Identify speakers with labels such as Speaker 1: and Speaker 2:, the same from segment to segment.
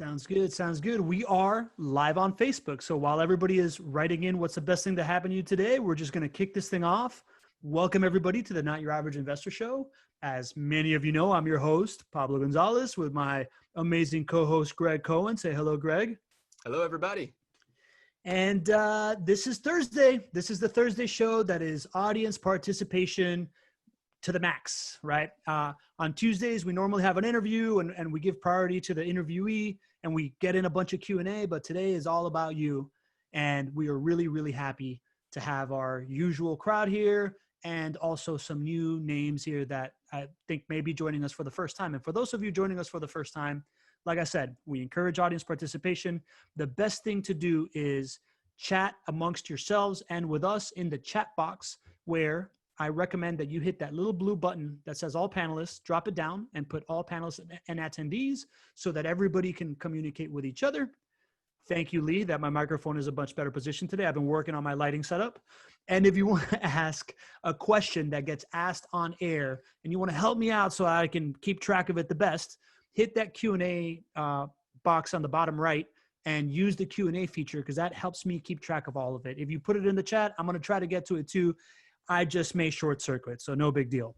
Speaker 1: Sounds good. Sounds good. We are live on Facebook. So while everybody is writing in what's the best thing to happen to you today, we're just going to kick this thing off. Welcome everybody to the Not Your Average Investor Show. As many of you know, I'm your host, Pablo Gonzalez, with my amazing co-host, Gregg Cohen. Say hello, Gregg.
Speaker 2: Hello, everybody.
Speaker 1: And this is Thursday. This is the Thursday show that is audience participation to the max, right? On Tuesdays, we normally have an interview and we give priority to the interviewee and we get in a bunch of Q&A, but today is all about you. And we are really, really happy to have our usual crowd here and also some new names here that I think may be joining us for the first time. And for those of you joining us for the first time, like I said, we encourage audience participation. The best thing to do is chat amongst yourselves and with us in the chat box, where I recommend that you hit that little blue button that says all panelists, drop it down and put all panelists and attendees so that everybody can communicate with each other. Thank you, Lee, that my microphone is a much better position today. I've been working on my lighting setup. And if you want to ask a question that gets asked on air and you want to help me out so I can keep track of it the best, hit that Q&A box on the bottom right and use the Q&A feature, because that helps me keep track of all of it. If you put it in the chat, I'm going to try to get to it too. I just may short circuit, so no big deal.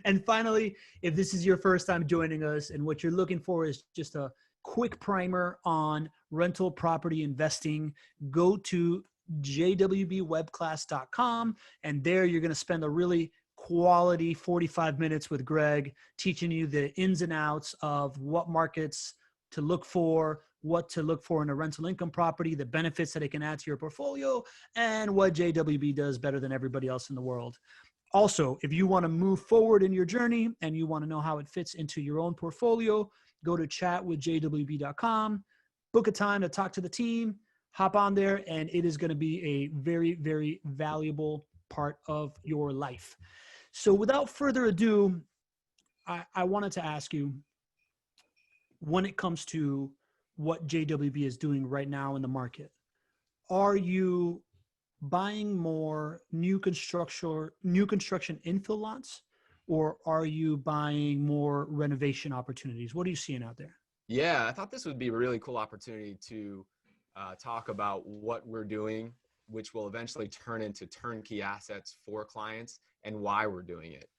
Speaker 1: And finally, if this is your first time joining us and what you're looking for is just a quick primer on rental property investing, go to jwbwebclass.com, and there you're going to spend a really quality 45 minutes with Gregg teaching you the ins and outs of what markets to look for, what to look for in a rental income property, the benefits that it can add to your portfolio, and what JWB does better than everybody else in the world. Also, if you want to move forward in your journey and you want to know how it fits into your own portfolio, go to chatwithjwb.com, book a time to talk to the team, hop on there, and it is going to be a very, very valuable part of your life. So without further ado, I wanted to ask you, when it comes to what JWB is doing right now in the market, are you buying more new construction infill lots, or are you buying more renovation opportunities? What are you seeing out there?
Speaker 2: Yeah, I thought this would be a really cool opportunity to talk about what we're doing, which will eventually turn into turnkey assets for clients, and why we're doing it.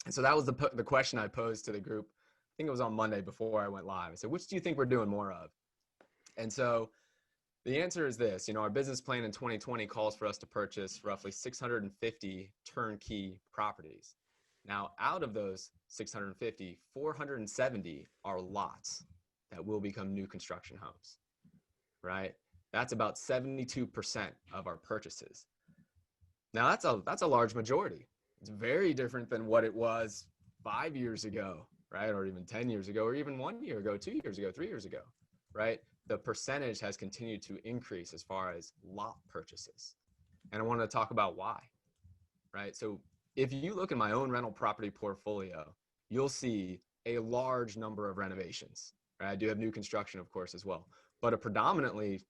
Speaker 2: And so that was the question I posed to the group. I think it was on Monday before I went live. I said, which do you think we're doing more of? And so the answer is this. Our business plan in 2020 calls for us to purchase roughly 650 turnkey properties. Now, out of those 650, 470 are lots that will become new construction homes, right? That's about 72% of our purchases. Now, that's a large majority. It's very different than what it was 5 years ago, right? Or even 10 years ago, or even 1 year ago, 2 years ago, 3 years ago, right? The percentage has continued to increase as far as lot purchases. And I want to talk about why, right? So if you look at my own rental property portfolio, you'll see a large number of renovations, right? I do have new construction, of course, as well, but it's predominantly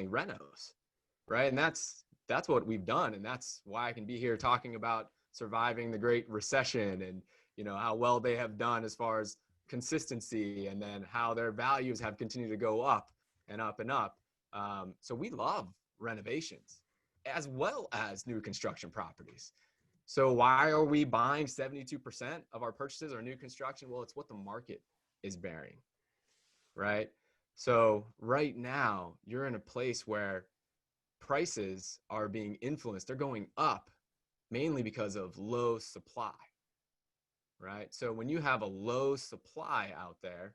Speaker 2: renos, right? And that's what we've done. And that's why I can be here talking about surviving the Great Recession and, how well they have done as far as consistency, and then how their values have continued to go up and up and up. So we love renovations as well as new construction properties. So why are we buying 72% of our purchases are new construction? Well, it's what the market is bearing, right? So right now you're in a place where prices are being influenced. They're going up mainly because of low supply. Right? So when you have a low supply out there,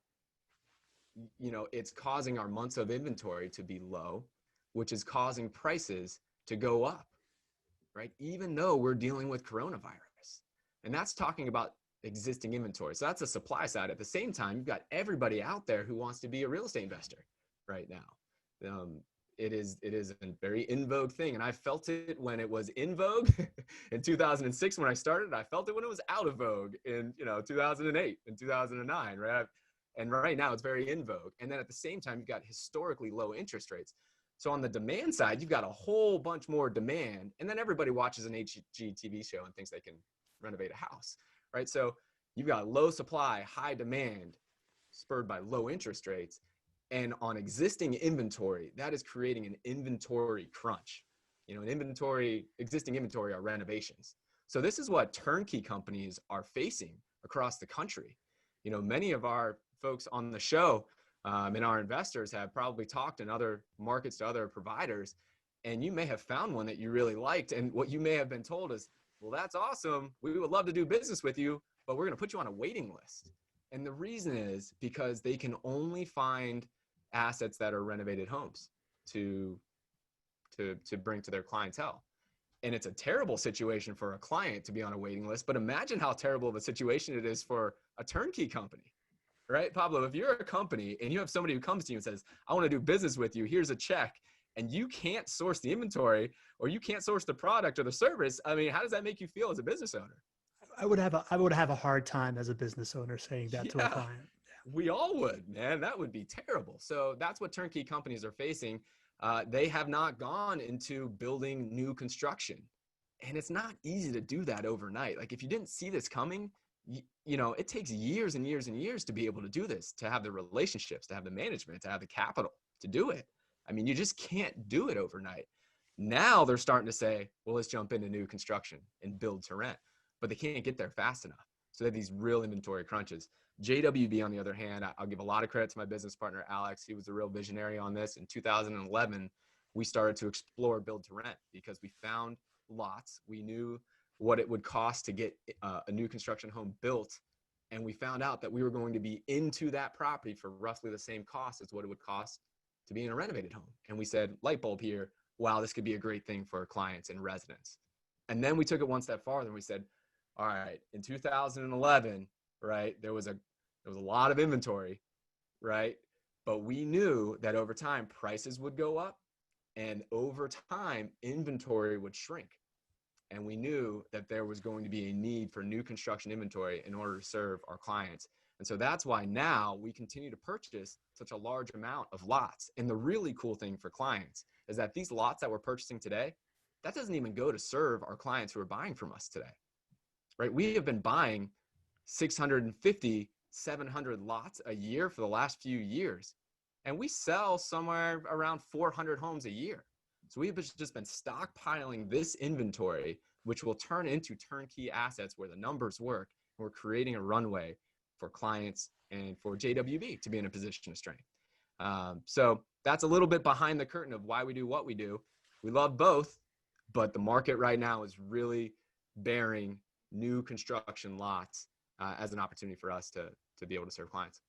Speaker 2: it's causing our months of inventory to be low, which is causing prices to go up, right? Even though we're dealing with coronavirus. And that's talking about existing inventory. So that's the supply side. At the same time, you've got everybody out there who wants to be a real estate investor right now. It is a very in vogue thing. And I felt it when it was in vogue in 2006 when I started. I felt it when it was out of vogue in 2008 and 2009, right? And right now it's very in vogue. And then at the same time, you've got historically low interest rates. So on the demand side, you've got a whole bunch more demand. And then everybody watches an HGTV show and thinks they can renovate a house, right? So you've got low supply, high demand. spurred by low interest rates. And on existing inventory, that is creating an inventory crunch. Existing inventory are renovations. So this is what turnkey companies are facing across the country. Many of our folks on the show and our investors have probably talked in other markets to other providers, and you may have found one that you really liked. And what you may have been told is, well, that's awesome. We would love to do business with you, but we're going to put you on a waiting list. And the reason is because they can only find assets that are renovated homes to bring to their clientele. And it's a terrible situation for a client to be on a waiting list, but imagine how terrible of a situation it is for a turnkey company, right? Pablo, if you're a company and you have somebody who comes to you and says, I want to do business with you, here's a check, and you can't source the inventory or you can't source the product or the service, I mean, how does that make you feel as a business owner?
Speaker 1: I would have a hard time as a business owner saying that to a client.
Speaker 2: We all would, man. That would be terrible. So that's what turnkey companies are facing. They have not gone into building new construction. And it's not easy to do that overnight. Like if you didn't see this coming, it takes years and years and years to be able to do this, to have the relationships, to have the management, to have the capital to do it. I mean, you just can't do it overnight. Now they're starting to say, well, let's jump into new construction and build to rent, but they can't get there fast enough. So they have these real inventory crunches. JWB, on the other hand, I'll give a lot of credit to my business partner, Alex. He was the real visionary on this. In 2011, we started to explore build to rent because we found lots. We knew what it would cost to get a new construction home built. And we found out that we were going to be into that property for roughly the same cost as what it would cost to be in a renovated home. And we said, light bulb here, wow, this could be a great thing for our clients and residents. And then we took it one step farther and we said, all right, in 2011, right, there was a lot of inventory, right? But we knew that over time prices would go up and over time inventory would shrink. And we knew that there was going to be a need for new construction inventory in order to serve our clients. And so that's why now we continue to purchase such a large amount of lots. And the really cool thing for clients is that these lots that we're purchasing today, that doesn't even go to serve our clients who are buying from us today, right? We have been buying 650, 700 lots a year for the last few years. And we sell somewhere around 400 homes a year. So we've just been stockpiling this inventory, which will turn into turnkey assets where the numbers work. And we're creating a runway for clients and for JWB to be in a position of strength. So that's a little bit behind the curtain of why we do what we do. We love both, but the market right now is really bearing new construction lots as an opportunity for us to be able to serve clients.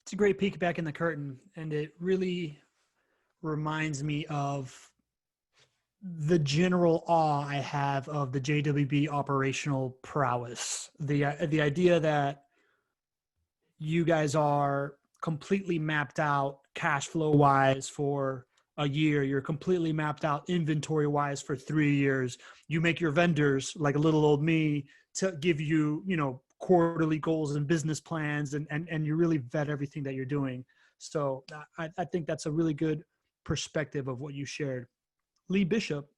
Speaker 1: It's a great peek back in the curtain, and it really reminds me of the general awe I have of the JWB operational prowess. The idea that you guys are completely mapped out cash flow wise for a year. You're completely mapped out inventory wise for 3 years. You make your vendors, like a little old me, to give you, quarterly goals and business plans, and you really vet everything that you're doing. So I think that's a really good perspective of what you shared. Lee Bishop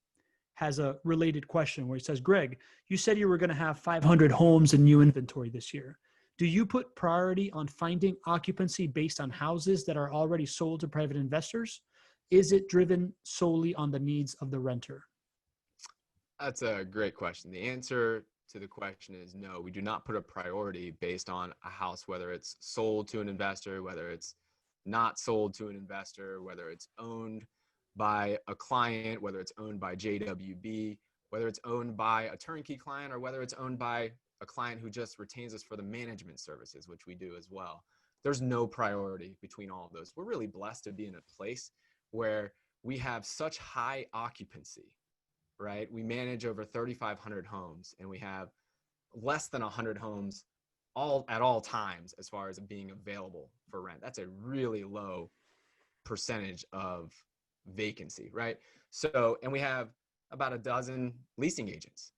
Speaker 1: has a related question where he says, Greg, you said you were going to have 500 homes in new inventory this year. Do you put priority on finding occupancy based on houses that are already sold to private investors? Is it driven solely on the needs of the renter?
Speaker 2: That's a great question. The answer to the question is no. We do not put a priority based on a house, whether it's sold to an investor, whether it's not sold to an investor, whether it's owned by a client, whether it's owned by JWB, whether it's owned by a turnkey client, or whether it's owned by a client who just retains us for the management services, which we do as well. There's no priority between all of those. We're really blessed to be in a place where we have such high occupancy, right? We manage over 3,500 homes and we have less than 100 homes at all times as far as being available for rent. That's a really low percentage of vacancy, right? So, and we have about a dozen leasing agents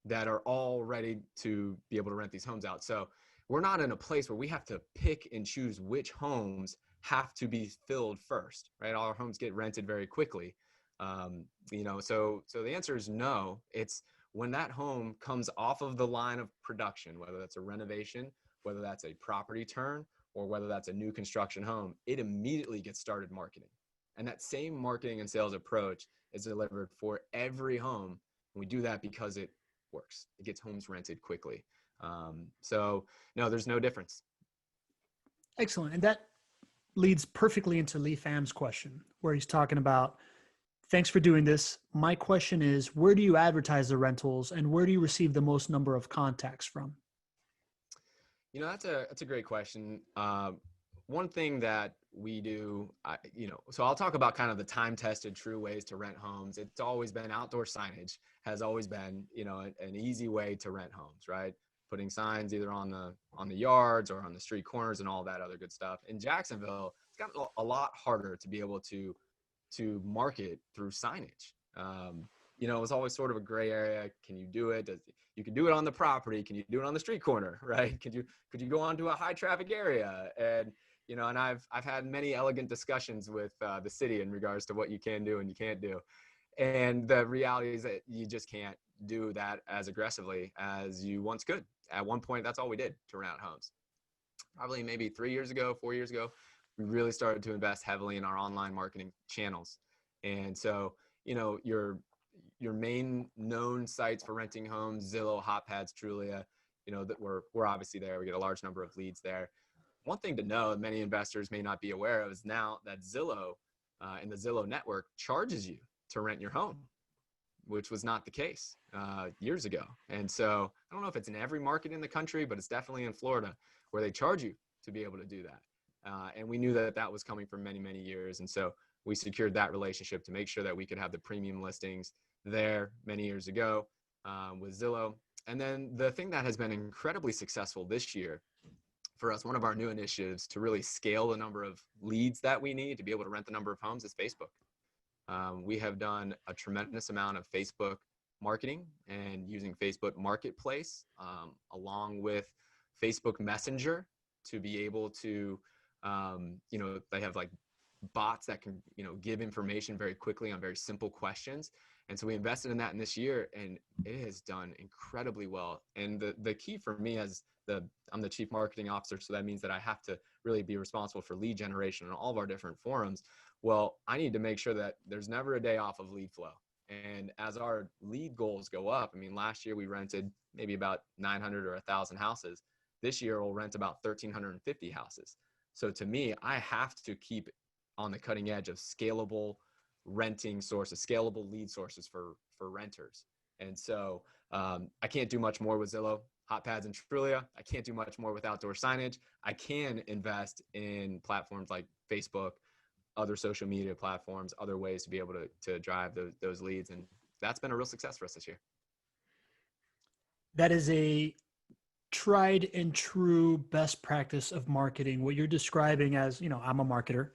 Speaker 2: that are all ready to be able to rent these homes out. So we're not in a place where we have to pick and choose which homes have to be filled first, right? All our homes get rented very quickly. So the answer is no. It's when that home comes off of the line of production, whether that's a renovation, whether that's a property turn, or whether that's a new construction home, it immediately gets started marketing. And that same marketing and sales approach is delivered for every home. And we do that because it works. It gets homes rented quickly. So no, there's no difference.
Speaker 1: Excellent. And that leads perfectly into Lee Pham's question, where he's talking about, thanks for doing this. My question is, where do you advertise the rentals and where do you receive the most number of contacts from?
Speaker 2: You know, that's a great question. One thing that we do, so I'll talk about kind of the time-tested true ways to rent homes. It's always been outdoor signage has always been, an easy way to rent homes, right? Putting signs either on the yards or on the street corners and all that other good stuff. In Jacksonville, it's gotten a lot harder to be able to market through signage. It was always sort of a gray area. Can you do it? You can do it on the property. Can you do it on the street corner, right? Could you go onto a high traffic area? And and I've had many elegant discussions with the city in regards to what you can do and you can't do. And the reality is that you just can't do that as aggressively as you once could. At one point, that's all we did to rent out homes. Probably maybe 3 years ago, 4 years ago, we really started to invest heavily in our online marketing channels. And so, your main known sites for renting homes, Zillow, HotPads, Trulia, that we're obviously there. We get a large number of leads there. One thing to know, many investors may not be aware of, is now that Zillow and the Zillow network charges you to rent your home, which was not the case years ago. And so I don't know if it's in every market in the country, but it's definitely in Florida where they charge you to be able to do that. And we knew that was coming for many, many years. And so we secured that relationship to make sure that we could have the premium listings there many years ago with Zillow. And then the thing that has been incredibly successful this year for us, one of our new initiatives to really scale the number of leads that we need to be able to rent the number of homes, is Facebook. We have done a tremendous amount of Facebook marketing and using Facebook Marketplace along with Facebook Messenger to be able to, they have like bots that can, give information very quickly on very simple questions. And so we invested in that in this year, and it has done incredibly well. And the key for me, I'm the chief marketing officer, so that means that I have to really be responsible for lead generation on all of our different forums. Well, I need to make sure that there's never a day off of lead flow. And as our lead goals go up, last year we rented maybe about 900 or 1,000 houses. This year we'll rent about 1,350 houses. So to me, I have to keep on the cutting edge of scalable renting sources, scalable lead sources for renters. And so I can't do much more with Zillow, HotPads, and Trulia. I can't do much more with outdoor signage. I can invest in platforms like Facebook, other social media platforms, other ways to be able to drive those leads. And that's been a real success for us this year.
Speaker 1: That is a tried and true best practice of marketing. What you're describing as, I'm a marketer,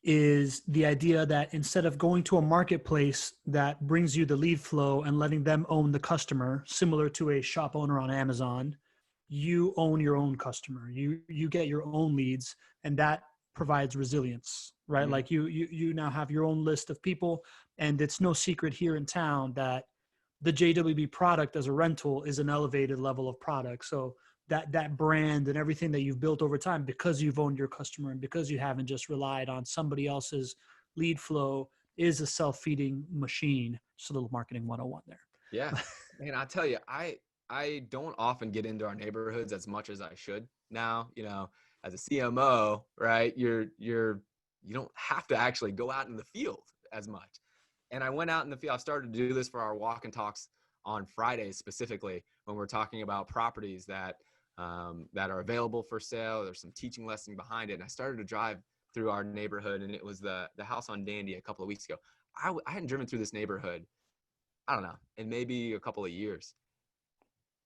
Speaker 1: is the idea that instead of going to a marketplace that brings you the lead flow and letting them own the customer, similar to a shop owner on Amazon, you own your own customer. You get your own leads, and that provides resilience, right? Mm-hmm. Like you now have your own list of people, and it's no secret here in town that the JWB product as a rental is an elevated level of product. So that brand and everything that you've built over time, because you've owned your customer and because you haven't just relied on somebody else's lead flow, is a self-feeding machine. Just a little marketing 101 there.
Speaker 2: Yeah. Man, I'll tell you, I don't often get into our neighborhoods as much as I should now. As a CMO, right, you don't have to actually go out in the field as much. And I went out in the field. I started to do this for our walk and talks on Fridays, specifically when we're talking about properties that are available for sale. There's some teaching lesson behind it. And I started to drive through our neighborhood, and it was the house on Dandy a couple of weeks ago. I hadn't driven through this neighborhood, I don't know, in maybe a couple of years.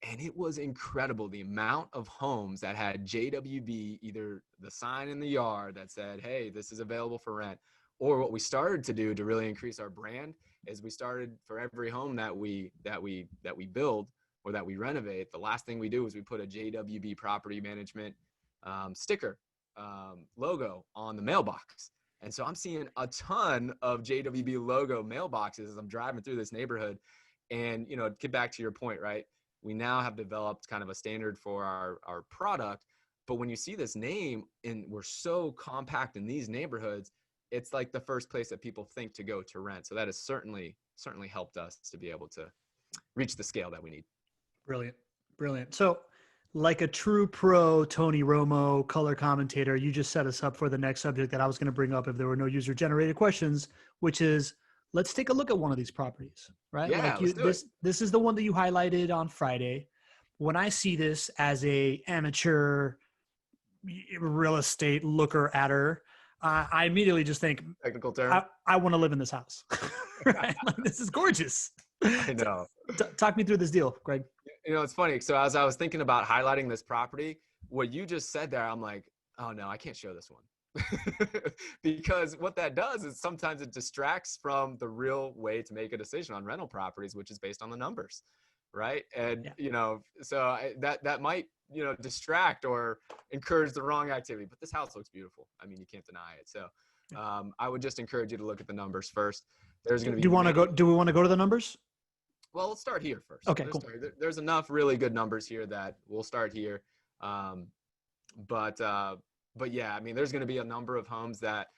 Speaker 2: And it was incredible, the amount of homes that had JWB, either the sign in the yard that said, hey, this is available for rent, or what we started to do to really increase our brand is we started, for every home that we build or that we renovate, the last thing we do is we put a JWB property management sticker logo on the mailbox. And so I'm seeing a ton of JWB logo mailboxes as I'm driving through this neighborhood. And, get back to your point, right? We now have developed kind of a standard for our product But when you see this name and we're so compact in these neighborhoods, it's like the first place that people think to go to rent. So that has certainly helped us to be able to reach the scale that we need.
Speaker 1: Brilliant. Brilliant. So like a true pro Tony Romo color commentator, you just set us up for the next subject that I was going to bring up if there were no user generated questions, which is let's take a look at one of these properties, right?
Speaker 2: Yeah,
Speaker 1: Like
Speaker 2: let's do it.
Speaker 1: this is the one that you highlighted on Friday. When I see this as a amateur real estate looker at her, I immediately just think
Speaker 2: Technical term.
Speaker 1: I want to live in this house. Right? Like, this is gorgeous.
Speaker 2: I know.
Speaker 1: Talk me through this deal, Greg.
Speaker 2: You know, it's funny. So as I was thinking about highlighting this property, what you just said there, I'm like, oh no, I can't show this one. Because what that does is sometimes it distracts from the real way to make a decision on rental properties, which is based on the numbers, right? And
Speaker 1: Yeah.
Speaker 2: you know, so that might, you know, distract or encourage the wrong activity. But this house looks beautiful. I mean, you can't deny it. So I would just encourage you to look at the numbers first. There's going to be.
Speaker 1: Do we want to go to the numbers?
Speaker 2: Well, let's start here first.
Speaker 1: Okay, cool.
Speaker 2: There's enough really good numbers here that we'll start here. But yeah, I mean, there's going to be a number of homes that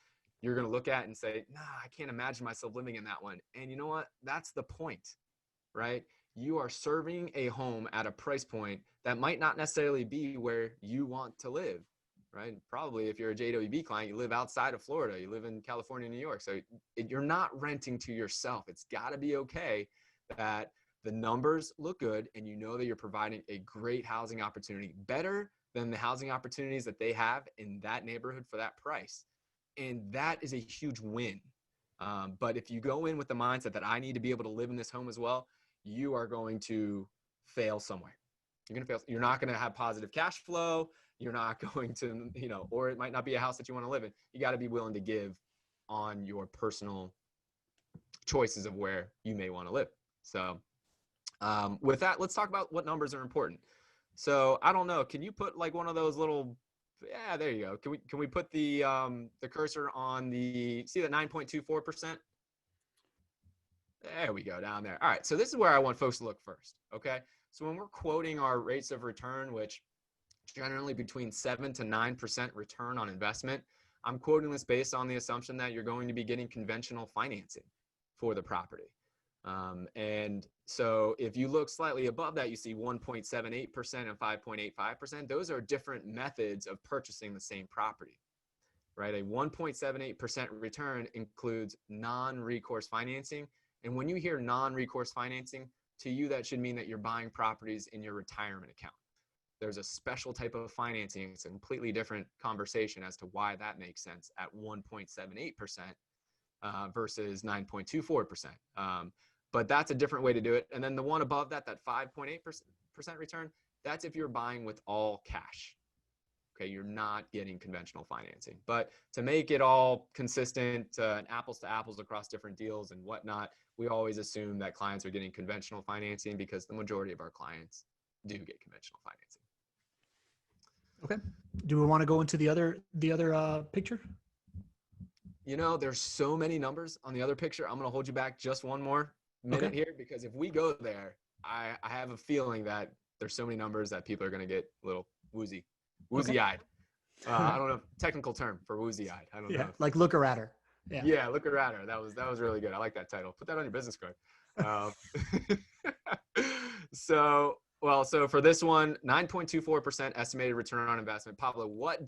Speaker 2: you're going to look at and say, nah, I can't imagine myself living in that one. And you know what? That's the point, right? You are serving a home at a price point that might not necessarily be where you want to live, right? Probably if you're a JWB client, you live outside of Florida, you live in California, New York. So you're not renting to yourself. It's got to be okay that the numbers look good and you know that you're providing a great housing opportunity, better than the housing opportunities that they have in that neighborhood for that price. And that is a huge win. But if you go in with the mindset that I need to be able to live in this home as well, you are going to fail somewhere. You're going to fail. You're not going to have positive cash flow. You're not going to, you know, or it might not be a house that you want to live in. You got to be willing to give on your personal choices of where you may want to live. So with that, let's talk about what numbers are important. So I don't know. Can you put like one of those little, yeah, there you go. Can we put the cursor on the, see that 9.24%? There we go, down there. All right, so this is where I want folks to look first, okay? So when we're quoting our rates of return, which generally between 7 to 9% return on investment, I'm quoting this based on the assumption that you're going to be getting conventional financing for the property. And so if you look slightly above that, you see 1.78% and 5.85%. Those are different methods of purchasing the same property, right? A 1.78% return includes non-recourse financing. And when you hear non-recourse financing, to you, that should mean that you're buying properties in your retirement account. There's a special type of financing. It's a completely different conversation as to why that makes sense at 1.78% versus 9.24%. But that's a different way to do it. And then the one above that, that 5.8% return, that's if you're buying with all cash. Okay, you're not getting conventional financing. But to make it all consistent and apples to apples across different deals and whatnot, we always assume that clients are getting conventional financing because the majority of our clients do get conventional financing.
Speaker 1: Okay. Do we want to go into the other picture?
Speaker 2: You know, there's so many numbers on the other picture. I'm going to hold you back just one more minute here, because if we go there, I have a feeling that there's so many numbers that people are going to get a little woozy-eyed. I don't know, technical term for woozy-eyed. I don't know.
Speaker 1: Like looker at her.
Speaker 2: Yeah, looker at her. That was really good. I like that title. Put that on your business card. So for this one, 9.24% estimated return on investment. Pablo, what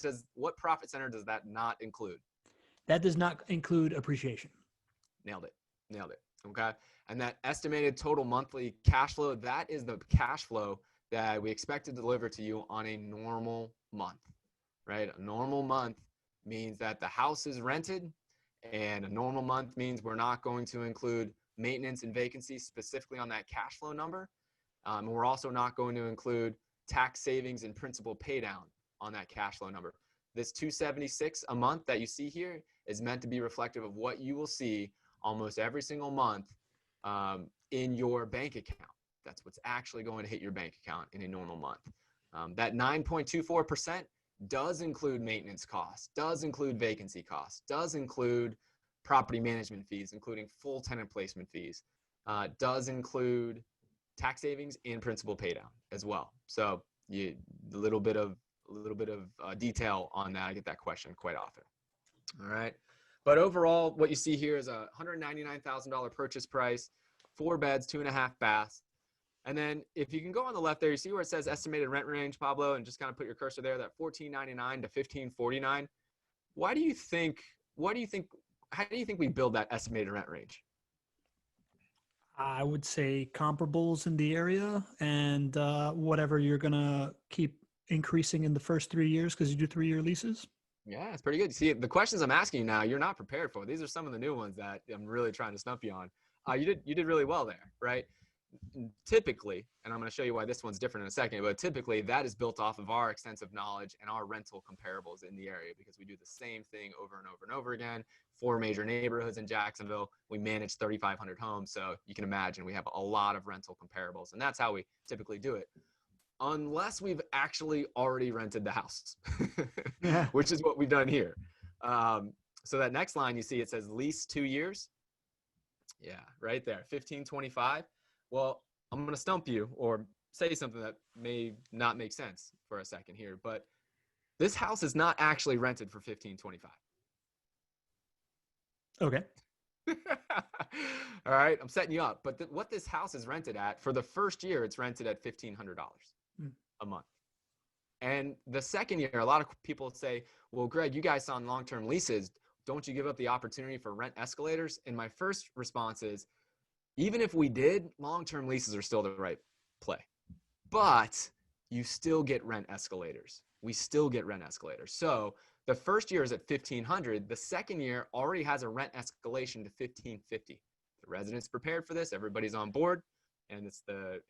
Speaker 2: profit center does that not include?
Speaker 1: That does not include appreciation.
Speaker 2: Nailed it. Okay. And that estimated total monthly cash flow, that is the cash flow that we expect to deliver to you on a normal month, right? A normal month means that the house is rented, and a normal month means we're not going to include maintenance and vacancy specifically on that cash flow number. And we're also not going to include tax savings and principal pay down on that cash flow number. This $276 a month that you see here is meant to be reflective of what you will see almost every single month in your bank account. That's what's actually going to hit your bank account in a normal month. That 9.24% does include maintenance costs, does include vacancy costs, does include property management fees, including full tenant placement fees, does include tax savings and principal pay down as well. So a little bit of little bit of detail on that. I get that question quite often. All right. But overall, what you see here is a $199,000 purchase price, 4 beds, 2.5 baths. And then if you can go on the left there, you see where it says estimated rent range, Pablo, and just kind of put your cursor there, that $1,499 to $1,549. How do you think we build that estimated rent range?
Speaker 1: I would say comparables in the area and whatever you're going to keep increasing in the first 3 years because you do 3-year leases.
Speaker 2: Yeah, it's pretty good. See, the questions I'm asking you now, you're not prepared for. These are some of the new ones that I'm really trying to stump you on. You did really well there, right? Typically, and I'm going to show you why this one's different in a second, but typically that is built off of our extensive knowledge and our rental comparables in the area because we do the same thing over and over and over again. 4 major neighborhoods in Jacksonville. We manage 3,500 homes. So you can imagine we have a lot of rental comparables, and that's how we typically do it. Unless we've actually already rented the house,
Speaker 1: Yeah.
Speaker 2: which is what we've done here. So that next line you see, it says lease 2 years. Yeah, right there, 1525. Well, I'm going to stump you or say something that may not make sense for a second here, but this house is not actually rented for 1525.
Speaker 1: Okay.
Speaker 2: All right, I'm setting you up. But what this house is rented at, for the first year, it's rented at $1,500 a month. And the second year, a lot of people say, well, Greg, you guys signed long-term leases. Don't you give up the opportunity for rent escalators? And my first response is, even if we did, long-term leases are still the right play. But you still get rent escalators. We still get rent escalators. So the first year is at $1,500. The second year already has a rent escalation to $1,550. The residents prepared for this. Everybody's on board, and it's a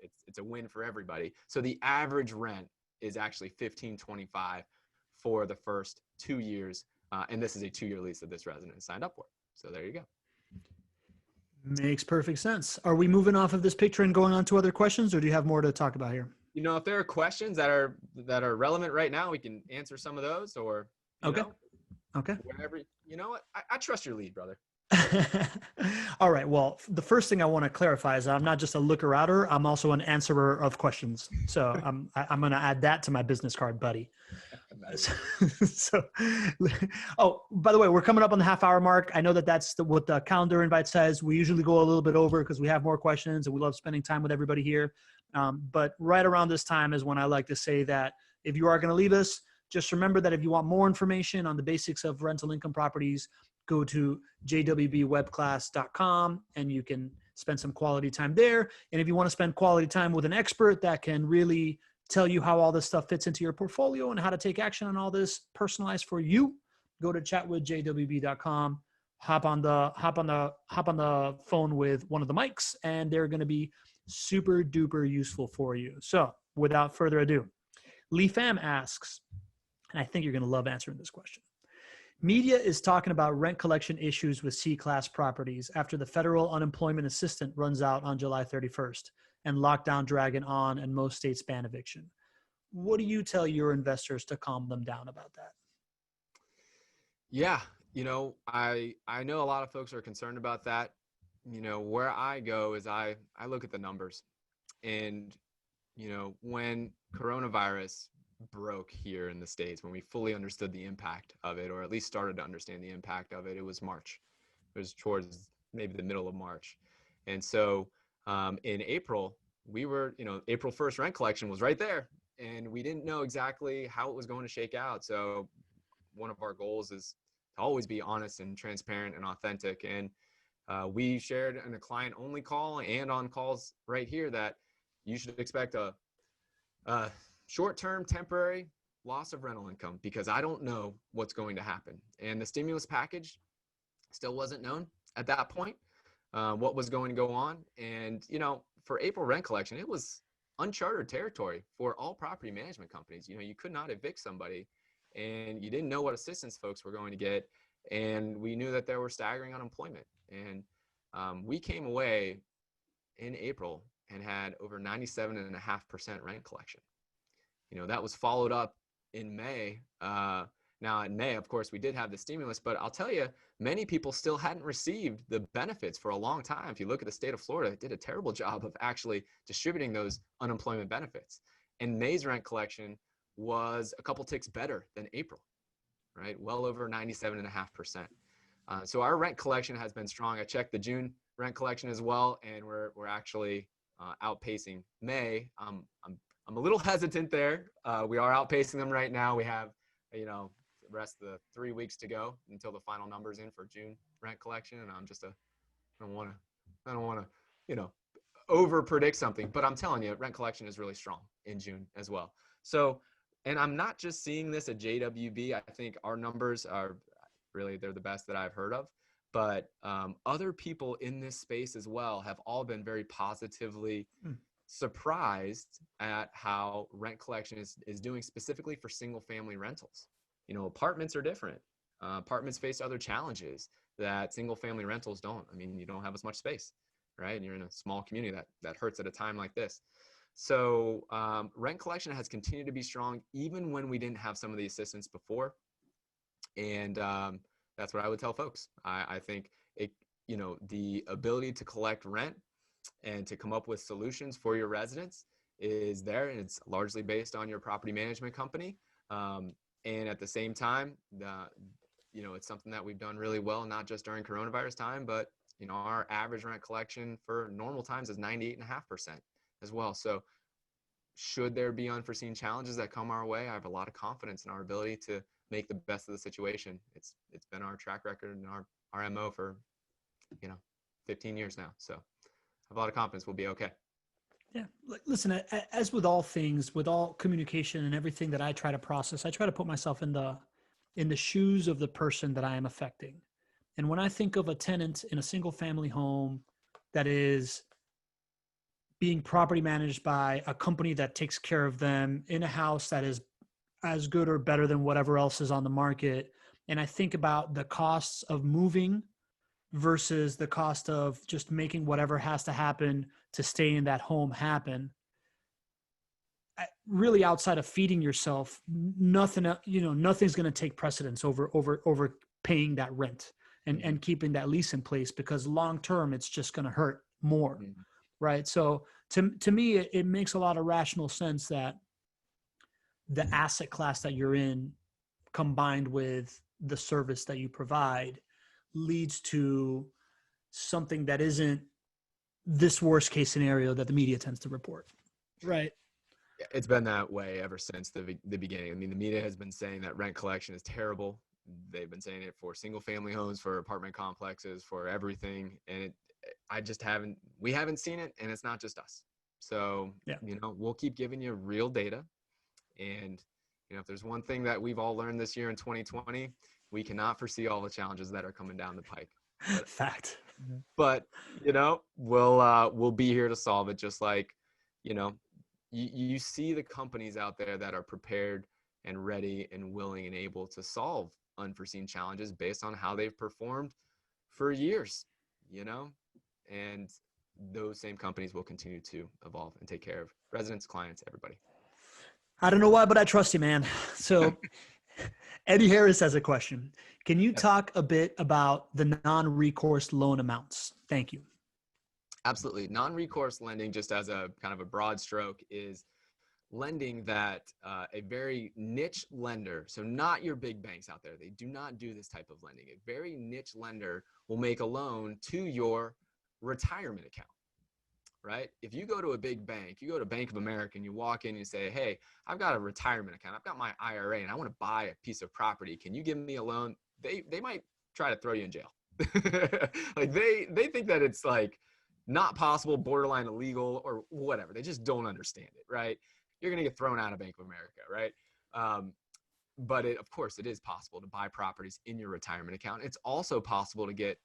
Speaker 2: win for everybody. So the average rent is actually $1,525 for the first 2 years, and this is a 2-year lease that this resident signed up for. So there you go.
Speaker 1: Makes perfect sense. Are we moving off of this picture and going on to other questions, or do you have more to talk about here?
Speaker 2: You know, if there are questions that are relevant right now, we can answer some of those, or
Speaker 1: okay.
Speaker 2: Whatever. You know what? I trust your lead, brother.
Speaker 1: All right. Well, the first thing I want to clarify is I'm not just a looker-outer. I'm also an answerer of questions. So I'm going to add that to my business card, buddy. So, oh, by the way, we're coming up on the half-hour mark. I know that's what the calendar invite says. We usually go a little bit over because we have more questions and we love spending time with everybody here. But right around this time is when I like to say that if you are going to leave us, just remember that if you want more information on the basics of rental income properties, go to jwbwebclass.com and you can spend some quality time there. And if you want to spend quality time with an expert that can really tell you how all this stuff fits into your portfolio and how to take action on all this personalized for you, go to chatwithjwb.com, hop on the phone with one of the mics, and they're going to be super duper useful for you. So without further ado, Lee Pham asks, and I think you're going to love answering this question. Media is talking about rent collection issues with C-class properties after the federal unemployment assistance runs out on July 31st and lockdown dragging on and most states ban eviction. What do you tell your investors to calm them down about that?
Speaker 2: Yeah, you know, I know a lot of folks are concerned about that. You know, where I go is I look at the numbers. And, you know, when coronavirus broke here in the States, when we fully understood the impact of it, or at least started to understand the impact of it, it was March. It was towards maybe the middle of March. And so in April, we were, you know, April 1st rent collection was right there. And we didn't know exactly how it was going to shake out. So one of our goals is to always be honest and transparent and authentic. And we shared in a client-only call and on calls right here that you should expect a short-term temporary loss of rental income because I don't know what's going to happen. And the stimulus package still wasn't known at that point, what was going to go on. And, you know, for April rent collection, it was uncharted territory for all property management companies. You know, you could not evict somebody and you didn't know what assistance folks were going to get. And we knew that there were staggering unemployment. And we came away in April and had over 97.5% rent collection. You know, that was followed up in May. Now in May, of course, we did have the stimulus, but I'll tell you, many people still hadn't received the benefits for a long time. If you look at the state of Florida, it did a terrible job of actually distributing those unemployment benefits. And May's rent collection was a couple ticks better than April, right? Well over 97.5%. So our rent collection has been strong. I checked the June rent collection as well, and we're actually outpacing May. I'm a little hesitant there. We are outpacing them right now. We have, the rest of the 3 weeks to go until the final numbers in for June rent collection, and I don't want to, over predict something, but I'm telling you, rent collection is really strong in June as well. So, and I'm not just seeing this at JWB. I think our numbers are really, they're the best that I've heard of, but other people in this space as well have all been very positively surprised at how rent collection is doing, specifically for single family rentals. Apartments are different. Apartments face other challenges that single family rentals don't. I mean, you don't have as much space, right? And you're in a small community that hurts at a time like this. So rent collection has continued to be strong, even when we didn't have some of the assistance before. And that's what I would tell folks. I think the ability to collect rent and to come up with solutions for your residents is there, and it's largely based on your property management company. And at the same time, it's something that we've done really well, not just during coronavirus time, but our average rent collection for normal times is 98.5% as well. So should there be unforeseen challenges that come our way, I have a lot of confidence in our ability to make the best of the situation. It's been our track record and our MO for 15 years now. So I have a lot of confidence we'll be okay.
Speaker 1: Yeah. Listen, as with all things, with all communication and everything that I try to process, I try to put myself in the shoes of the person that I am affecting. And when I think of a tenant in a single family home that is being property managed by a company that takes care of them in a house that is as good or better than whatever else is on the market, and I think about the costs of moving versus the cost of just making whatever has to happen to stay in that home happen, really outside of feeding yourself, nothing's going to take precedence over paying that rent and keeping that lease in place, because long term it's just going to hurt more. Right. So to me, it makes a lot of rational sense that the asset class that you're in, combined with the service that you provide, leads to something that isn't this worst case scenario that the media tends to report. Right.
Speaker 2: It's been that way ever since the beginning. I mean, the media has been saying that rent collection is terrible. They've been saying it for single family homes, for apartment complexes, for everything. And we haven't seen it, and it's not just us. So, we'll keep giving you real data. And, if there's one thing that we've all learned this year in 2020, we cannot foresee all the challenges that are coming down the pike.
Speaker 1: Fact.
Speaker 2: But, we'll be here to solve it. Just like, you see the companies out there that are prepared and ready and willing and able to solve unforeseen challenges based on how they've performed for years, and those same companies will continue to evolve and take care of residents, clients, everybody.
Speaker 1: I don't know why, but I trust you, man. So Eddie Harris has a question. Can you talk a bit about the non-recourse loan amounts? Thank you.
Speaker 2: Absolutely. Non-recourse lending, just as a kind of a broad stroke, is lending that a very niche lender, so not your big banks out there, they do not do this type of lending. A very niche lender will make a loan to your retirement account, right? If you go to a big bank, you go to Bank of America and you walk in and you say, hey, I've got a retirement account, I've got my IRA and I want to buy a piece of property. Can you give me a loan? They might try to throw you in jail. Like they think that it's like not possible, borderline illegal or whatever. They just don't understand it, right? You're going to get thrown out of Bank of America, right? But of course, it is possible to buy properties in your retirement account. It's also possible to get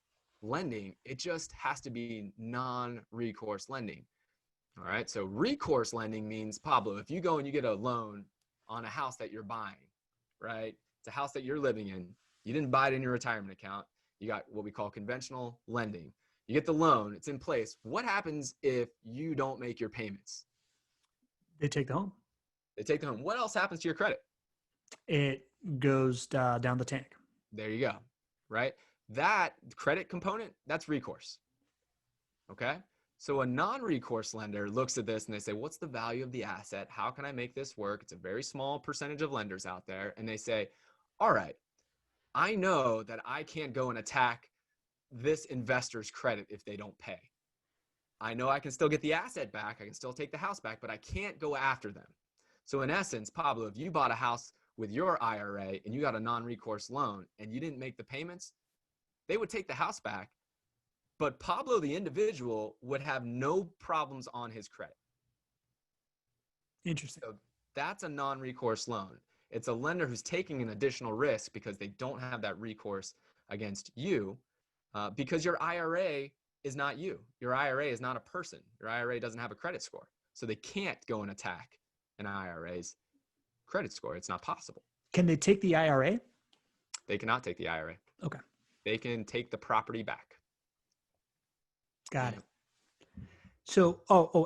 Speaker 2: lending. It just has to be non-recourse lending. All right. So recourse lending means, Pablo, if you go and you get a loan on a house that you're buying, right? It's a house that you're living in. You didn't buy it in your retirement account. You got what we call conventional lending. You get the loan. It's in place. What happens if you don't make your payments?
Speaker 1: They take the home.
Speaker 2: They take the home. What else happens to your credit?
Speaker 1: It goes down the tank.
Speaker 2: There you go. Right. That credit component, that's recourse. Okay. So a non-recourse lender looks at this and they say, what's the value of the asset? How can I make this work? It's a very small percentage of lenders out there. And they say, all right, I know that I can't go and attack this investor's credit if they don't pay. I know I can still get the asset back. I can still take the house back, but I can't go after them. So in essence, Pablo, if you bought a house with your IRA and you got a non-recourse loan and you didn't make the payments, they would take the house back. But Pablo, the individual, would have no problems on his credit.
Speaker 1: Interesting.
Speaker 2: So that's a non-recourse loan. It's a lender who's taking an additional risk because they don't have that recourse against you, because your IRA is not you. Your IRA is not a person. Your IRA doesn't have a credit score. So they can't go and attack an IRA's credit score. It's not possible.
Speaker 1: Can they take the IRA?
Speaker 2: They cannot take the IRA.
Speaker 1: Okay.
Speaker 2: They can take the property back.
Speaker 1: Got it. So,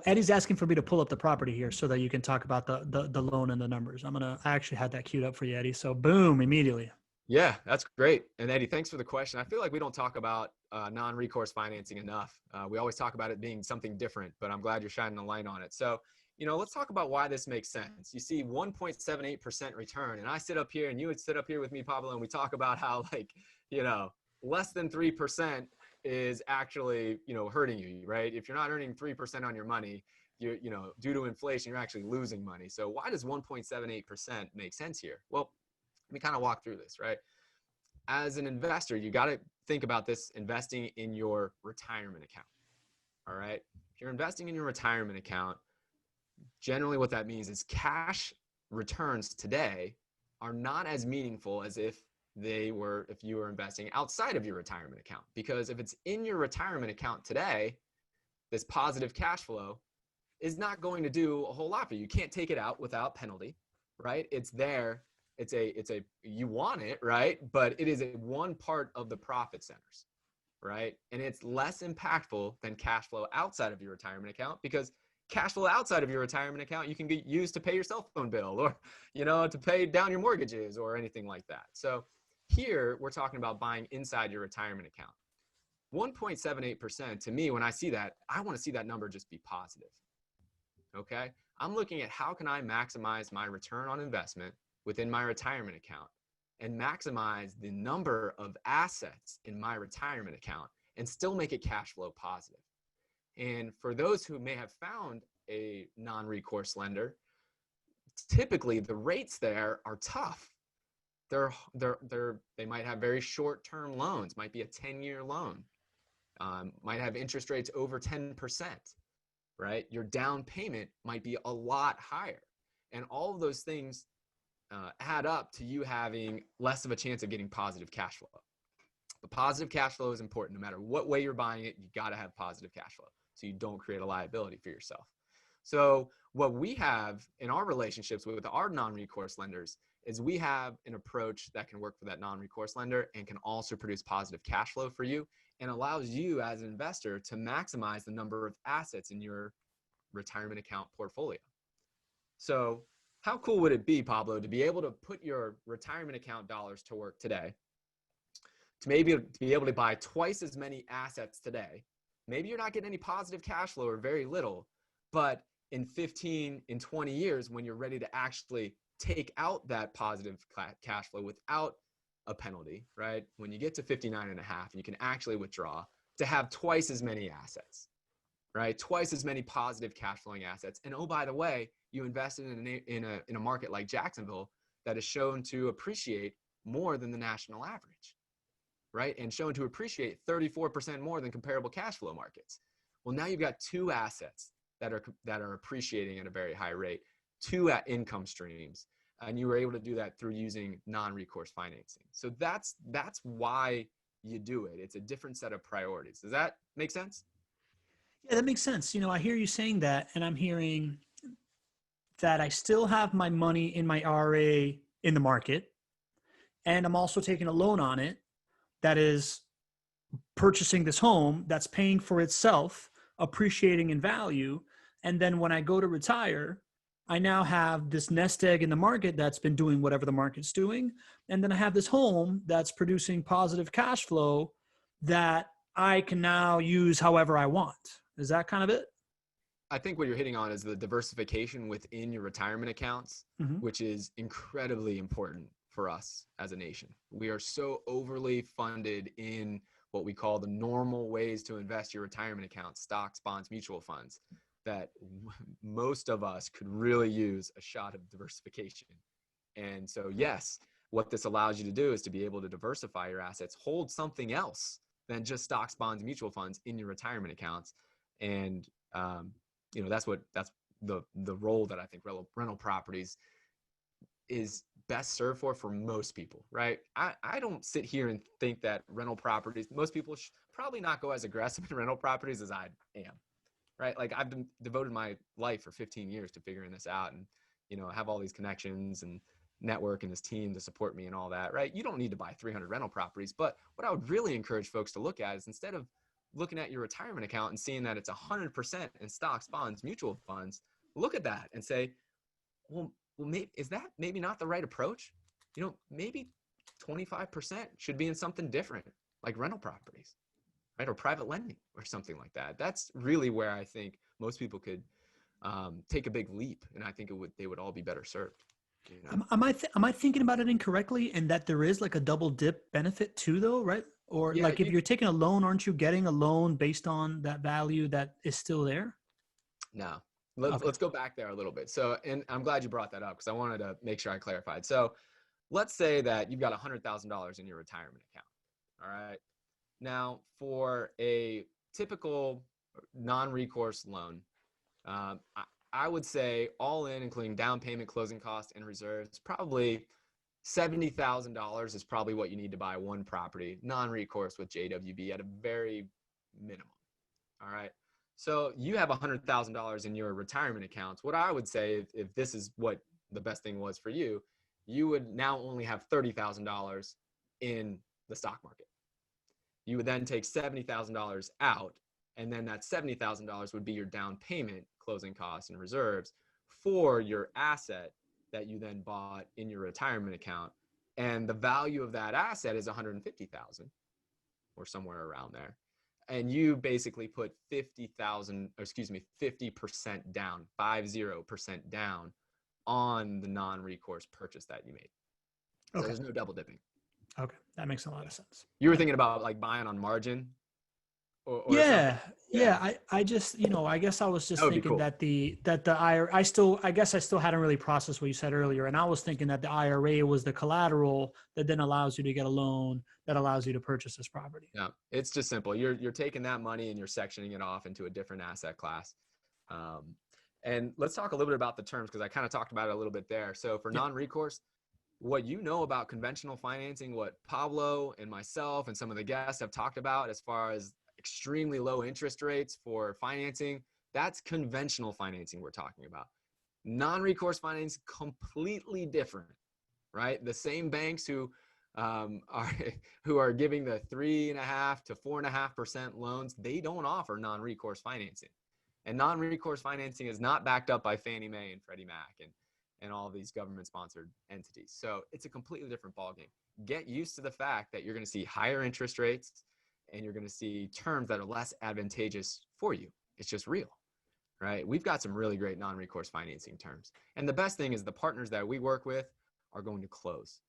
Speaker 1: Eddie's asking for me to pull up the property here so that you can talk about the loan and the numbers. I actually had that queued up for you, Eddie. So boom, immediately.
Speaker 2: Yeah, that's great. And Eddie, thanks for the question. I feel like we don't talk about non-recourse financing enough. We always talk about it being something different, but I'm glad you're shining a light on it. So, let's talk about why this makes sense. You see 1.78% return, and I sit up here and you would sit up here with me, Pablo, and we talk about how less than 3% is actually, hurting you, right? If you're not earning 3% on your money, due to inflation, you're actually losing money. So why does 1.78% make sense here? Well, let me kind of walk through this, right? As an investor, you got to think about this investing in your retirement account. All right. If you're investing in your retirement account, generally what that means is cash returns today are not as meaningful as if you were investing outside of your retirement account. Because if it's in your retirement account today, this positive cash flow is not going to do a whole lot for you. You can't take it out without penalty, right? It's there. You want it, right? But it is one part of the profit centers, right? And it's less impactful than cash flow outside of your retirement account, because cash flow outside of your retirement account, you can use to pay your cell phone bill or, to pay down your mortgages or anything like that. So here we're talking about buying inside your retirement account. 1.78% to me, when I see that, I want to see that number just be positive. Okay. I'm looking at how can I maximize my return on investment within my retirement account and maximize the number of assets in my retirement account and still make it cash flow positive. And for those who may have found a non-recourse lender, typically the rates there are tough. They might have very short-term loans, might be a 10-year loan, might have interest rates over 10%, right? Your down payment might be a lot higher. And all of those things add up to you having less of a chance of getting positive cash flow. But positive cash flow is important. No matter what way you're buying it, you got to have positive cash flow so you don't create a liability for yourself. So what we have in our relationships with our non-recourse lenders is we have an approach that can work for that non-recourse lender and can also produce positive cash flow for you and allows you as an investor to maximize the number of assets in your retirement account portfolio. So how cool would it be, Pablo, to be able to put your retirement account dollars to work today, to be able to buy twice as many assets today? Maybe you're not getting any positive cash flow or very little, but in 15, in 20 years, when you're ready to actually take out that positive cash flow without a penalty, right? When you get to 59 and a half, you can actually withdraw to have twice as many assets, right? Twice as many positive cash flowing assets. And oh, by the way, you invested in a market like Jacksonville that is shown to appreciate more than the national average, right? And shown to appreciate 34% more than comparable cash flow markets. Well, now you've got two assets that are appreciating at a very high rate, two income streams, and you were able to do that through using non-recourse financing. So that's why you do it. It's a different set of priorities. Does that make sense?
Speaker 1: Yeah, that makes sense. I hear you saying that, and I'm hearing that I still have my money in my RA in the market, and I'm also taking a loan on it that is purchasing this home that's paying for itself, appreciating in value. And then when I go to retire, I now have this nest egg in the market that's been doing whatever the market's doing. And then I have this home that's producing positive cash flow that I can now use however I want, Is that kind of it?
Speaker 2: I think what you're hitting on is the diversification within your retirement accounts,
Speaker 1: Mm-hmm.
Speaker 2: which is incredibly important for us as a nation. We are so overly funded in what we call the normal ways to invest your retirement accounts, stocks, bonds, mutual funds, that most of us could really use a shot of diversification. And so, yes, what this allows you to do is to be able to diversify your assets, hold something else than just stocks, bonds, mutual funds in your retirement accounts. And, that's the role that I think rental properties is best served for most people, right? I don't sit here and think that rental properties, most people should probably not go as aggressive in rental properties as I am, right? Like I've been devoted my life for 15 years to figuring this out, and, have all these connections and network and this team to support me and all that, right? You don't need to buy 300 rental properties, but what I would really encourage folks to look at is, instead of looking at your retirement account and seeing that it's 100% in stocks, bonds, mutual funds, look at that and say, well, maybe, is that maybe not the right approach? Maybe 25% should be in something different, like rental properties, right? Or private lending or something like that. That's really where I think most people could take a big leap. And I think they would all be better served.
Speaker 1: Am I thinking about it incorrectly, and that there is like a double dip benefit too, though, right? Or
Speaker 2: Yeah,
Speaker 1: like if you're taking a loan, aren't you getting a loan based on that value that is still there?
Speaker 2: no.
Speaker 1: Okay.
Speaker 2: Let's go back there a little bit. So, and I'm glad you brought that up because I wanted to make sure I clarified. So let's say that you've got $100,000 in your retirement account. All right. Now, for a typical non-recourse loan, I would say all in, including down payment, closing costs, and reserves, probably $70,000 is probably what you need to buy one property, non-recourse with JWB at a very minimum. All right. So you have $100,000 in your retirement accounts. What I would say, if this is what the best thing was for you, you would now only have $30,000 in the stock market. You would then take $70,000 out, and then that $70,000 would be your down payment, closing costs, and reserves for your asset that you then bought in your retirement account. And the value of that asset is $150,000 or somewhere around there. And you basically put 50% down, 50% down on the non-recourse purchase that you made. So
Speaker 1: Okay.
Speaker 2: there's no double dipping.
Speaker 1: Okay. That makes a lot of sense.
Speaker 2: You were thinking about like buying on margin or
Speaker 1: Yeah,
Speaker 2: something?
Speaker 1: yeah. I just, I guess I was
Speaker 2: That
Speaker 1: just
Speaker 2: would be
Speaker 1: thinking
Speaker 2: cool.
Speaker 1: that the IRA, I guess I still hadn't really processed what you said earlier, and I was thinking that the IRA was the collateral that then allows you to get a loan that allows you to purchase this property.
Speaker 2: Yeah, it's just simple. You're taking that money and you're sectioning it off into a different asset class. And let's talk a little bit about the terms, because I kind of talked about it a little bit there. So for
Speaker 1: Yeah.
Speaker 2: non-recourse, what you know about conventional financing, what Pablo and myself and some of the guests have talked about as far as extremely low interest rates for financing, that's conventional financing we're talking about. Non-recourse financing, completely different, right? The same banks who are giving the 3.5% to 4.5% loans, they don't offer non-recourse financing. And non-recourse financing is not backed up by Fannie Mae and Freddie Mac and all these government-sponsored entities. So it's a completely different ballgame. Get used to the fact that you're going to see higher interest rates and you're going to see terms that are less advantageous for you. It's just real, right? We've got some really great non-recourse financing terms. And the best thing is the partners that we work with are going to close,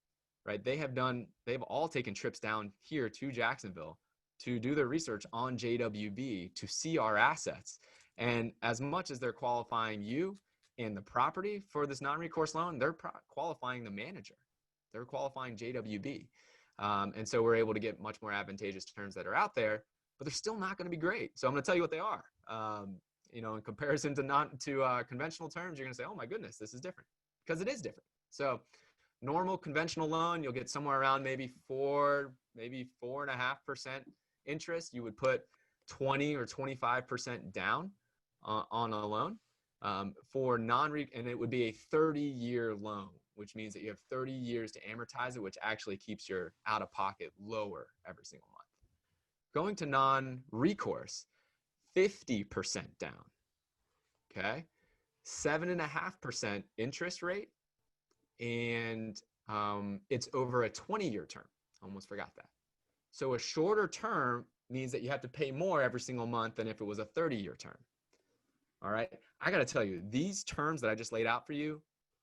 Speaker 2: right? They've all taken trips down here to Jacksonville to do their research on JWB, to see our assets. And as much as they're qualifying you and the property for this non-recourse loan, they're qualifying the manager. They're qualifying JWB. And so we're able to get much more advantageous terms that are out there, but they're still not going to be great. So I'm going to tell you what they are. In comparison to conventional terms, you're going to say, oh my goodness, this is different, because it is different. So normal conventional loan, you'll get somewhere around maybe 4.5% interest. You would put 20 or 25% down on a loan for and it would be a 30-year loan, which means that you have 30 years to amortize it, which actually keeps your out-of-pocket lower every single month. Going to non-recourse, 50% down, okay? 7.5% interest rate, and it's over a 20-year term. Almost forgot that. So a shorter term means that you have to pay more every single month than if it was a 30-year term. All right. I got to tell you, these terms that I just laid out for you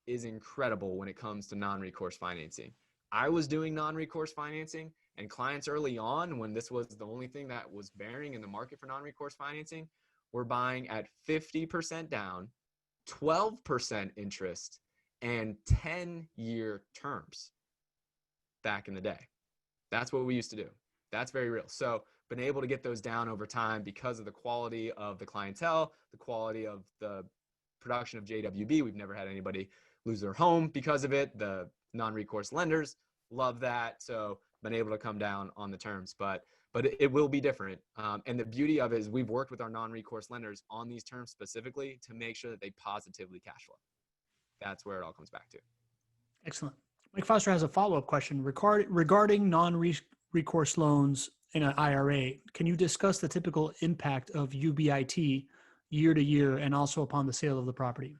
Speaker 2: is incredible when it comes to non-recourse financing. I was doing non-recourse financing, and clients early on, when this was the only thing that was bearing in the market for non-recourse financing, were buying at 50% down, 12% interest, and 10-year terms back in the day. That's what we used to do. That's very real. So been able to get those down over time because of the quality of the clientele, the quality of the production of JWB. We've never had anybody lose their home because of it. The non-recourse lenders love that. So been able to come down on the terms, but it will be different. And the beauty of it is we've worked with our non-recourse lenders on these terms specifically to make sure that they positively cash flow. That's where it all comes back to.
Speaker 1: Excellent. Mike Foster has a follow-up question regarding non-recourse loans in an IRA. Can you discuss the typical impact of UBIT year to year and also upon the sale of the property?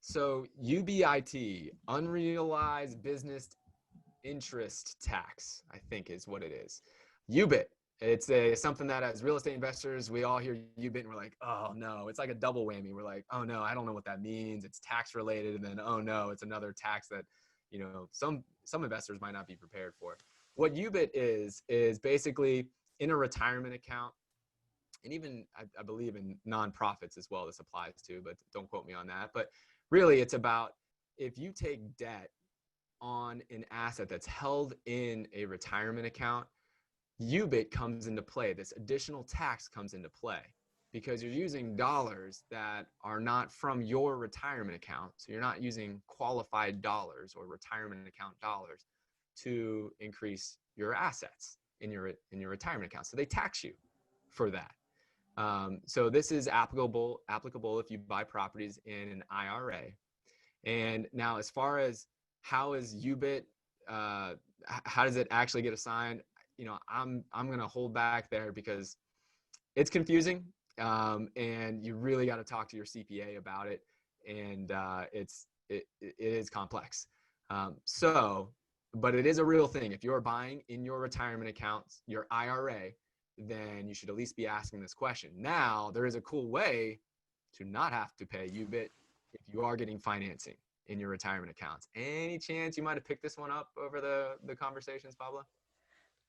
Speaker 2: So UBIT, unrealized business interest tax, I think is what it is. UBIT. It's something that as real estate investors, we all hear UBIT and we're like, oh no, it's like a double whammy. We're like, oh no, I don't know what that means. It's tax related. And then, oh no, it's another tax that, you know, some investors might not be prepared for. What UBIT is basically in a retirement account, and even I believe in nonprofits as well, this applies to, but don't quote me on that. But really it's about if you take debt on an asset that's held in a retirement account, UBIT comes into play. This additional tax comes into play because you're using dollars that are not from your retirement account. So you're not using qualified dollars or retirement account dollars to increase your assets in your retirement account. So they tax you for that. So this is applicable if you buy properties in an IRA. And now as far as how is UBIT, how does it actually get assigned? You know, I'm going to hold back there because it's confusing. And you really got to talk to your CPA about it. And it is complex. But it is a real thing. If you're buying in your retirement accounts, your IRA, then you should at least be asking this question. Now, there is a cool way to not have to pay UBIT if you are getting financing in your retirement accounts. Any chance you might have picked this one up over the conversations, Pablo?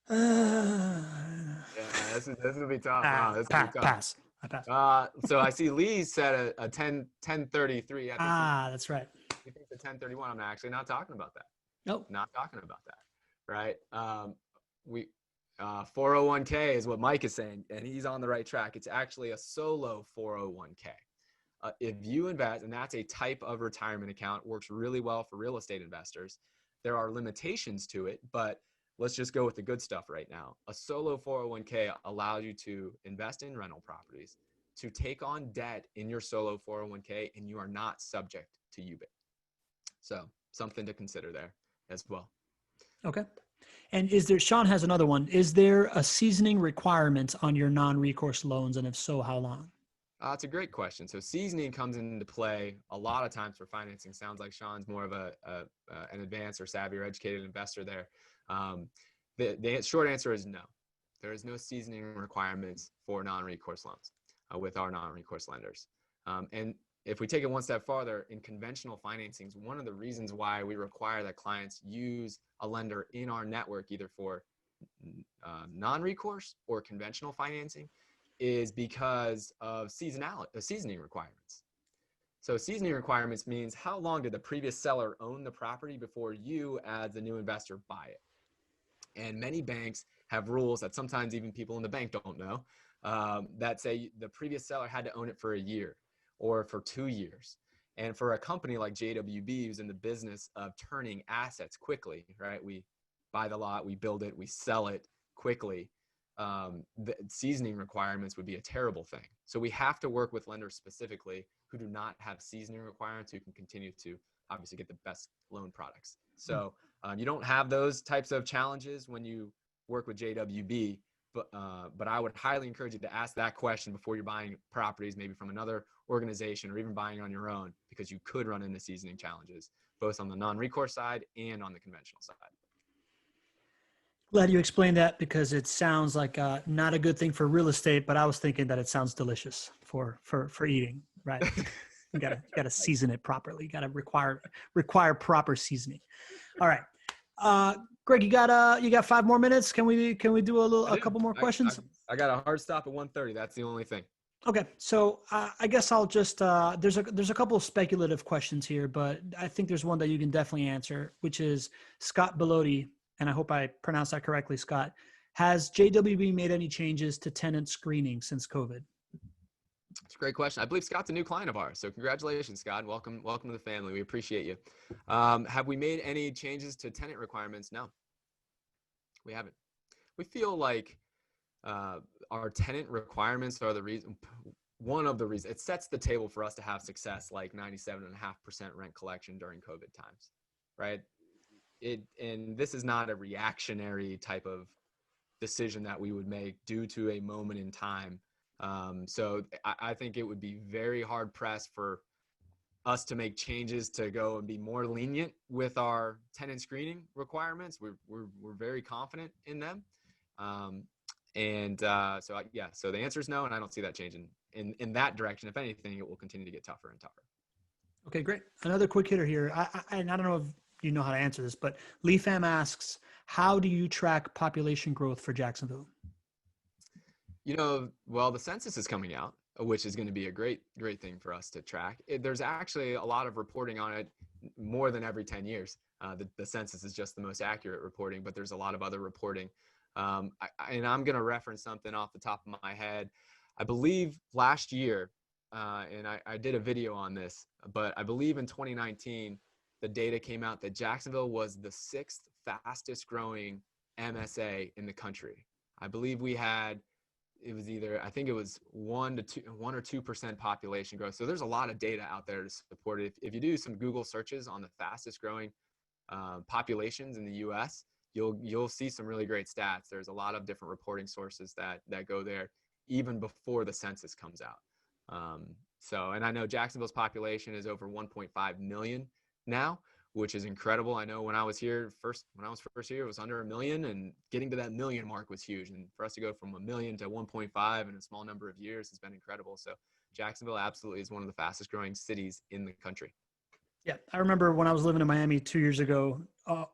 Speaker 2: Yeah, this will be tough. This will be tough.
Speaker 1: Pass. I pass.
Speaker 2: So I see Lee said a 1033.
Speaker 1: That's right.
Speaker 2: He thinks a 1031. I'm actually not talking about that.
Speaker 1: Nope.
Speaker 2: Not talking about that. Right. 401k is what Mike is saying, and he's on the right track. It's actually a solo 401k. If you invest, and that's a type of retirement account, works really well for real estate investors. There are limitations to it, but let's just go with the good stuff right now. A solo 401k allows you to invest in rental properties, to take on debt in your solo 401k, and you are not subject to UBIT. So something to consider there as well.
Speaker 1: Okay. And Sean has another one. Is there a seasoning requirement on your non-recourse loans? And if so, how long?
Speaker 2: It's a great question. So seasoning comes into play a lot of times for financing. Sounds like Sean's more of an advanced or savvy or educated investor there. The short answer is no. There is no seasoning requirements for non-recourse loans with our non-recourse lenders. And if we take it one step farther, in conventional financings, one of the reasons why we require that clients use a lender in our network, either for non-recourse or conventional financing, is because of seasoning requirements. So seasoning requirements means how long did the previous seller own the property before you, as the new investor, buy it? And many banks have rules that sometimes even people in the bank don't know, that say the previous seller had to own it for a year or for 2 years. And for a company like JWB, who's in the business of turning assets quickly, right? We buy the lot, we build it, we sell it quickly. The seasoning requirements would be a terrible thing. So we have to work with lenders specifically who do not have seasoning requirements, who can continue to obviously get the best loan products. So you don't have those types of challenges when you work with JWB, but I would highly encourage you to ask that question before you're buying properties, maybe from another organization or even buying on your own, because you could run into seasoning challenges, both on the non-recourse side and on the conventional side.
Speaker 1: Glad you explained that because it sounds like not a good thing for real estate, but I was thinking that it sounds delicious for eating, right? You gotta season it properly. You gotta require proper seasoning. All right. Greg, you got 5 more minutes. Can we do
Speaker 2: I
Speaker 1: a
Speaker 2: do.
Speaker 1: couple more questions?
Speaker 2: I got a hard stop at 1:30. That's the only thing.
Speaker 1: Okay, so I guess I'll just there's a couple of speculative questions here, but I think there's one that you can definitely answer, which is Scott Bellotti, and I hope I pronounced that correctly, Scott. Has JWB made any changes to tenant screening since COVID?
Speaker 2: It's a great question. I believe Scott's a new client of ours, so congratulations, Scott. Welcome to the family. We appreciate you. Have we made any changes to tenant requirements? No, we haven't. We feel like our tenant requirements are one of the reasons it sets the table for us to have success, like 97.5% rent collection during COVID times, right? And this is not a reactionary type of decision that we would make due to a moment in time. So I think it would be very hard pressed for us to make changes to go and be more lenient with our tenant screening requirements. We're very confident in them. So the answer is no, and I don't see that changing in that direction. If anything, it will continue to get tougher and tougher.
Speaker 1: Okay, great. Another quick hitter here. And I don't know if you know how to answer this, but Lee Pham asks, how do you track population growth for Jacksonville?
Speaker 2: Well, the census is coming out, which is going to be a great thing for us to track. There's actually a lot of reporting on it more than every 10 years. The census is just the most accurate reporting, but there's a lot of other reporting. And I'm going to reference something off the top of my head. I believe last year, and I did a video on this, but I believe in 2019, the data came out that Jacksonville was the 6th fastest growing MSA in the country. I believe it was 1 or 2% population growth. So there's a lot of data out there to support it. If you do some Google searches on the fastest growing populations in the U.S., you'll see some really great stats. There's a lot of different reporting sources that go there even before the census comes out. And I know Jacksonville's population is over 1.5 million now, which is incredible. I know when I was first here, it was under 1 million, and getting to that million mark was huge. And for us to go from 1 million to 1.5 in a small number of years has been incredible. So Jacksonville absolutely is one of the fastest growing cities in the country.
Speaker 1: Yeah, I remember when I was living in Miami 2 years ago,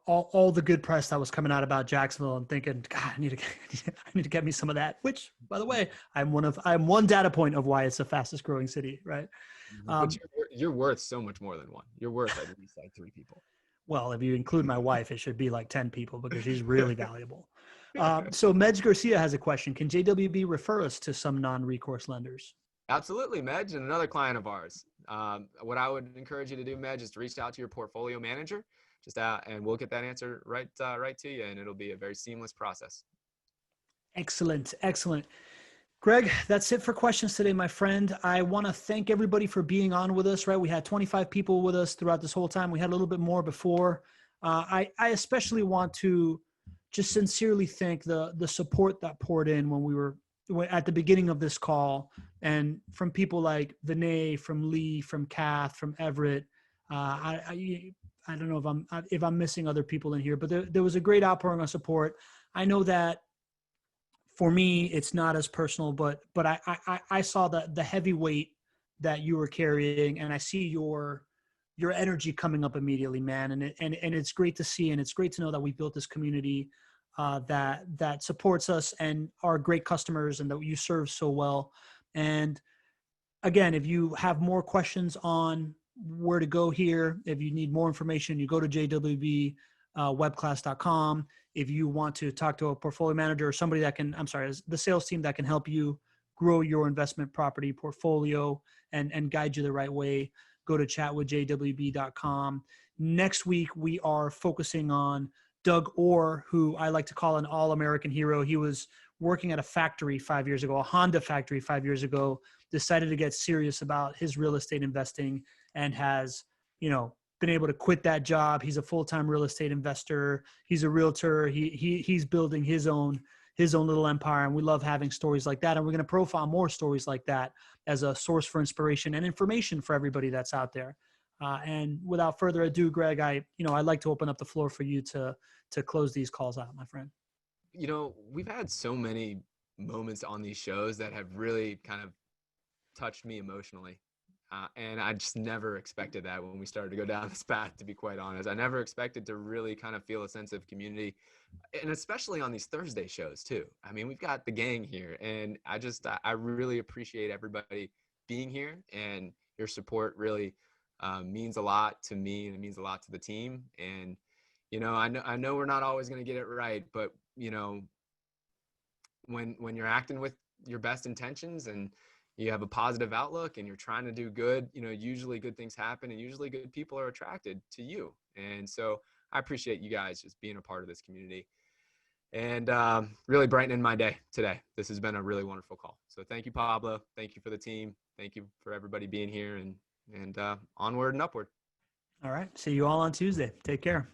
Speaker 1: all the good press that was coming out about Jacksonville, and thinking, God, I need to get me some of that. Which, by the way, I'm one data point of why it's the fastest growing city, right?
Speaker 2: But you're worth so much more than one. You're worth at least like 3 people.
Speaker 1: Well, if you include my wife, it should be like 10 people because she's really valuable. So Medj Garcia has a question. Can JWB refer us to some non-recourse lenders?
Speaker 2: Absolutely, Medj, and another client of ours. What I would encourage you to do, Medj, is to reach out to your portfolio manager, and we'll get that answer right to you, and it'll be a very seamless process.
Speaker 1: Excellent. Greg, that's it for questions today, my friend. I want to thank everybody for being on with us, right? We had 25 people with us throughout this whole time. We had a little bit more before. I especially want to just sincerely thank the support that poured in when we were at the beginning of this call, and from people like Vinay, from Lee, from Kath, from Everett. I don't know if I'm missing other people in here, but there was a great outpouring of support. I know that for me, it's not as personal, but I saw the heavy weight that you were carrying, and I see your energy coming up immediately, man. And it's great to see, and it's great to know that we built this community that supports us and are great customers, and that you serve so well. And again, if you have more questions on where to go here, if you need more information, you go to jwbwebclass.com. If you want to talk to a portfolio manager or somebody the sales team that can help you grow your investment property portfolio and guide you the right way, go to chatwithjwb.com. Next week, we are focusing on Doug Orr, who I like to call an all-American hero. He was working at a factory 5 years ago, a Honda factory 5 years ago, decided to get serious about his real estate investing, and has, been able to quit that job. He's a full-time real estate investor. He's a realtor. He's building his own little empire. And we love having stories like that. And we're going to profile more stories like that as a source for inspiration and information for everybody that's out there. And without further ado, Greg, I'd like to open up the floor for you to close these calls out, my friend.
Speaker 2: you know, we've had so many moments on these shows that have really kind of touched me emotionally. And I just never expected that when we started to go down this path, to be quite honest. I never expected to really kind of feel a sense of community, and especially on these Thursday shows too. I mean, we've got the gang here, and I really appreciate everybody being here, and your support really means a lot to me, and it means a lot to the team. And, you know, I know we're not always going to get it right, but, you know, when you're acting with your best intentions and you have a positive outlook and you're trying to do good, you know, usually good things happen, and usually good people are attracted to you. And so I appreciate you guys just being a part of this community, and really brightening my day today. This has been a really wonderful call. So thank you, Pablo. Thank you for the team. Thank you for everybody being here, and onward and upward.
Speaker 1: All right. See you all on Tuesday. Take care.